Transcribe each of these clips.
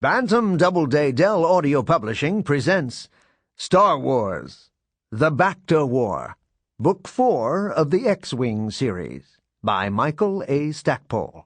Bantam Doubleday Dell Audio Publishing presents Star Wars, The Bacta War, Book 4 of the X-Wing series, by Michael A. Stackpole.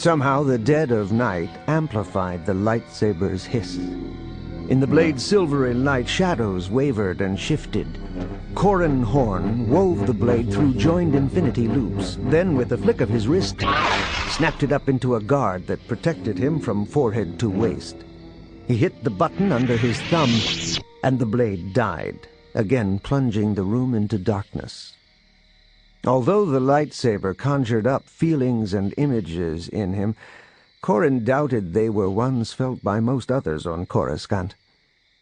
Somehow the dead of night amplified the lightsaber's hiss. In the blade's silvery light, shadows wavered and shifted. Corran Horn wove the blade through joined infinity loops, then with a flick of his wrist, snapped it up into a guard that protected him from forehead to waist. He hit the button under his thumb, and the blade died, again plunging the room into darkness. Although the lightsaber conjured up feelings and images in him, Corran doubted they were ones felt by most others on Coruscant.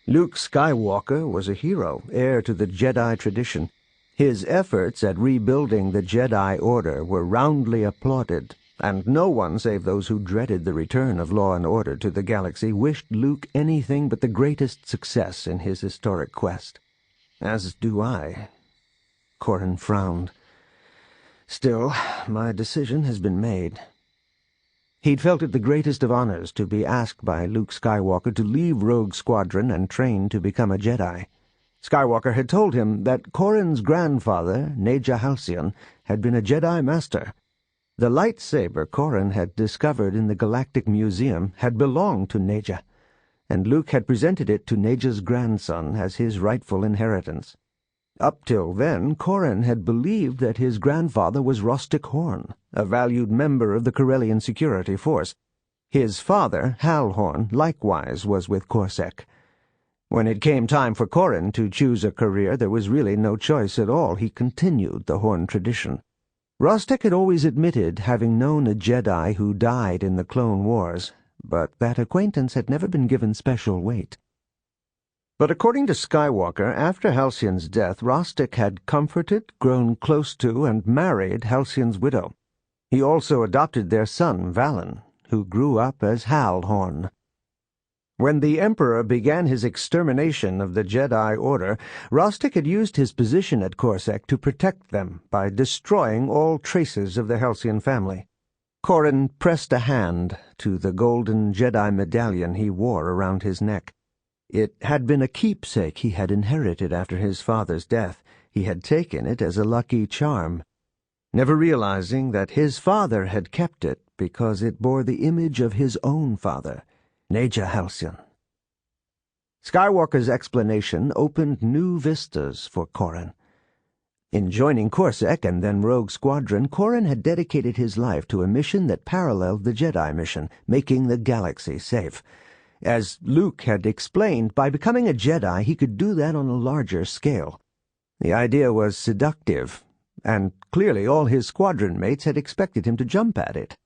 Luke Skywalker was a hero, heir to the Jedi tradition. His efforts at rebuilding the Jedi Order were roundly applauded, and no one save those who dreaded the return of law and order to the galaxy wished Luke anything but the greatest success in his historic quest. As do I. Corran frowned. Still, my decision has been made. He'd felt it the greatest of honors to be asked by Luke Skywalker to leave Rogue Squadron and train to become a Jedi. Skywalker had told him that Corran's grandfather, Naja Halcyon, had been a Jedi Master. The lightsaber Corran had discovered in the Galactic Museum had belonged to Naja, and Luke had presented it to Naja's grandson as his rightful inheritance. Up till then, Corran had believed that his grandfather was Rostic Horn, a valued member of the Corellian security force. His father, Hal Horn, likewise was with Corsac. When it came time for Corran to choose a career, there was really no choice at all. He continued the Horn tradition. Rostic had always admitted having known a Jedi who died in the Clone Wars, but that acquaintance had never been given special weight. But according to Skywalker, after Halcyon's death, Rostic had comforted, grown close to, and married Halcyon's widow. He also adopted their son, Valen, who grew up as Hal Horn. When the Emperor began his extermination of the Jedi Order, Rostic had used his position at Corsac to protect them by destroying all traces of the Halcyon family. Corran pressed a hand to the golden Jedi medallion he wore around his neck. It had been a keepsake he had inherited after his father's death. He had taken it as a lucky charm, never realizing that his father had kept it because it bore the image of his own father, Naja Halcyon. Skywalker's explanation opened new vistas for Corran. In joining Corsac and then Rogue Squadron, Corran had dedicated his life to a mission that paralleled the Jedi mission, making the galaxy safe. As Luke had explained, by becoming a Jedi he could do that on a larger scale. The idea was seductive, and clearly all his squadron mates had expected him to jump at it.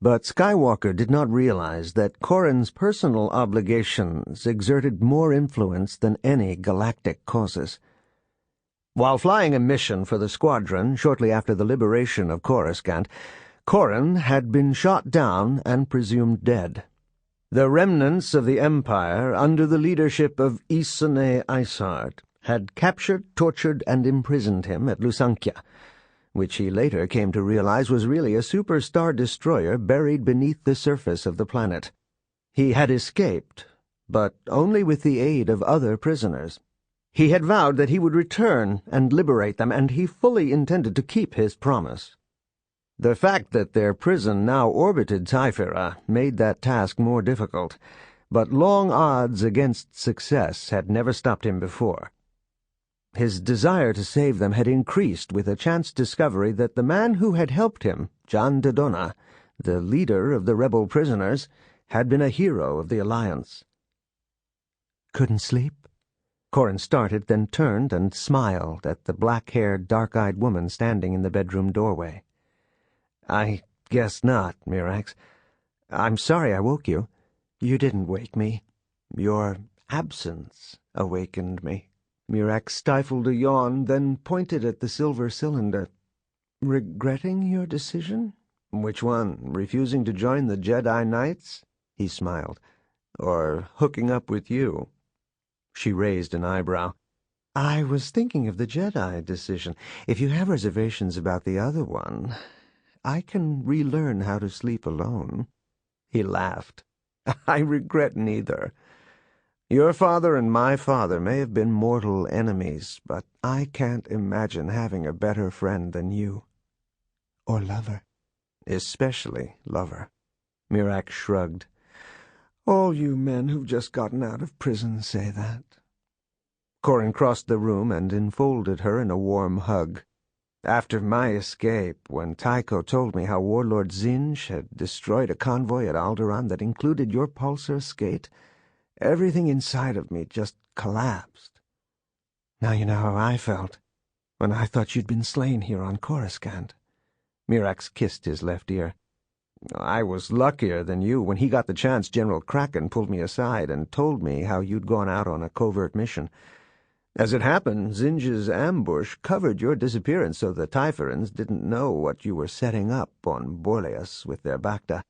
But Skywalker did not realize that Corran's personal obligations exerted more influence than any galactic causes. While flying a mission for the squadron shortly after the liberation of Coruscant, Corran had been shot down and presumed dead. The remnants of the Empire, under the leadership of Ysanne Isard, had captured, tortured, and imprisoned him at Lusankya, which he later came to realize was really a superstar destroyer buried beneath the surface of the planet. He had escaped, but only with the aid of other prisoners. He had vowed that he would return and liberate them, and he fully intended to keep his promise. The fact that their prison now orbited Thyferra made that task more difficult, but long odds against success had never stopped him before. His desire to save them had increased with a chance discovery that the man who had helped him, John Dodonna, the leader of the rebel prisoners, had been a hero of the Alliance. Couldn't sleep? Corin started, then turned and smiled at the black-haired, dark-eyed woman standing in the bedroom doorway. I guess not, Mirax. I'm sorry I woke you. You didn't wake me. Your absence awakened me. Mirax stifled a yawn, then pointed at the silver cylinder. Regretting your decision? Which one? Refusing to join the Jedi Knights? He smiled. Or hooking up with you? She raised an eyebrow. I was thinking of the Jedi decision. If you have reservations about the other one, I can relearn how to sleep alone. He laughed. I regret neither. Your father and my father may have been mortal enemies, but I can't imagine having a better friend than you. Or lover. Especially lover. Mirax shrugged. All you men who've just gotten out of prison say that. Corin crossed the room and enfolded her in a warm hug. After my escape, when Tycho told me how warlord Zinj had destroyed a convoy at Alderaan that included your pulsar skate, everything inside of me just collapsed. Now you know how I felt when I thought you'd been slain here on Coruscant. Mirax kissed his left ear. I was luckier than you. When he got the chance, General Kraken pulled me aside and told me how you'd gone out on a covert mission. As it happened, Zinj's ambush covered your disappearance so the Thyferrans didn't know what you were setting up on Borleus with their Bacta.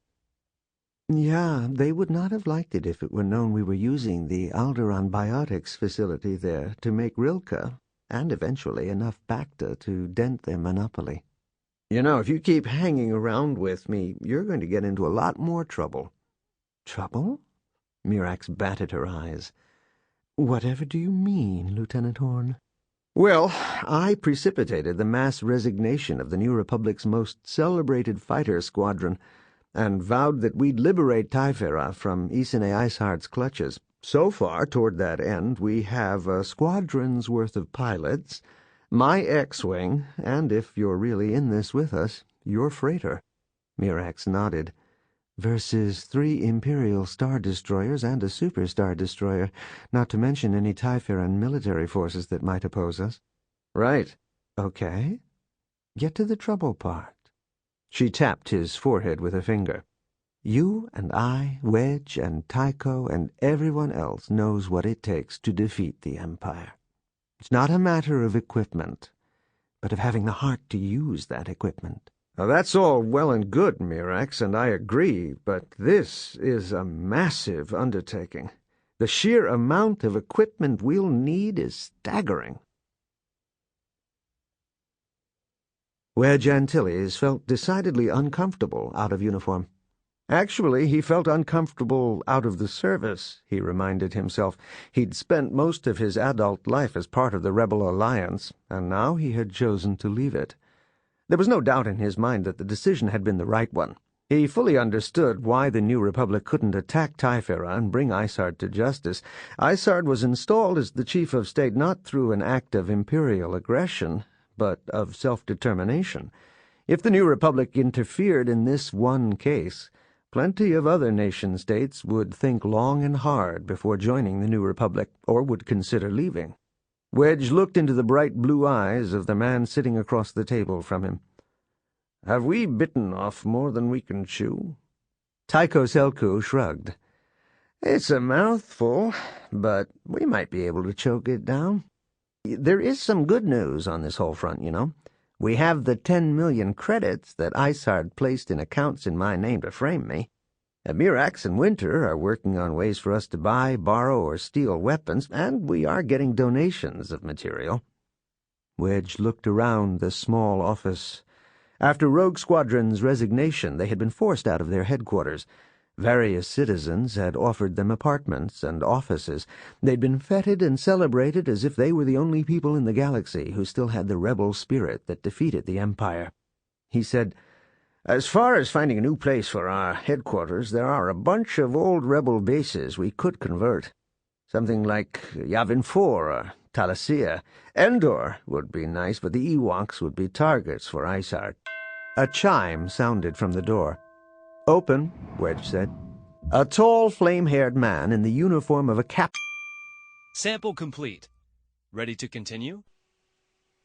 Yeah, they would not have liked it if it were known we were using the Alderaan Biotics facility there to make Rilke, and eventually enough Bacta to dent their monopoly. You know, if you keep hanging around with me, you're going to get into a lot more trouble. Trouble? Mirax batted her eyes. Whatever do you mean, Lieutenant Horn? Well, I precipitated the mass resignation of the New Republic's most celebrated fighter squadron, and vowed that we'd liberate Thyferra from Ysanne Isard's clutches. So far, toward that end, we have a squadron's worth of pilots, my X-Wing, and if you're really in this with us, your freighter. Mirax nodded. Versus 3 Imperial Star Destroyers and a Super Star Destroyer, not to mention any Thyferran military forces that might oppose us. Right. Okay. Get to the trouble part. She tapped his forehead with a finger. You and I, Wedge and Tycho and everyone else knows what it takes to defeat the Empire. It's not a matter of equipment, but of having the heart to use that equipment. Now, that's all well and good, Mirax, and I agree, but this is a massive undertaking. The sheer amount of equipment we'll need is staggering. Wedge Antilles felt decidedly uncomfortable out of uniform. Actually, he felt uncomfortable out of the service, he reminded himself. He'd spent most of his adult life as part of the Rebel Alliance, and now he had chosen to leave it. There was no doubt in his mind that the decision had been the right one. He fully understood why the New Republic couldn't attack Thyferra and bring Isard to justice. Isard was installed as the chief of state not through an act of imperial aggression, but of self-determination. If the New Republic interfered in this one case, plenty of other nation-states would think long and hard before joining the New Republic, or would consider leaving. Wedge looked into the bright blue eyes of the man sitting across the table from him. Have we bitten off more than we can chew? Tycho Selku shrugged. It's a mouthful, but we might be able to choke it down. There is some good news on this whole front, you know. We have the 10 million credits that Isard placed in accounts in my name to frame me. Mirax and Winter are working on ways for us to buy, borrow, or steal weapons, and we are getting donations of material. Wedge looked around the small office. After Rogue Squadron's resignation, they had been forced out of their headquarters. Various citizens had offered them apartments and offices. They'd been feted and celebrated as if they were the only people in the galaxy who still had the rebel spirit that defeated the Empire. He said, As far as finding a new place for our headquarters, there are a bunch of old rebel bases we could convert. Something like Yavin 4 or Talassia. Endor would be nice, but the Ewoks would be targets for Isard. A chime sounded from the door. Open, Wedge said. A tall, flame-haired man in the uniform of a captain Sample complete. Ready to continue?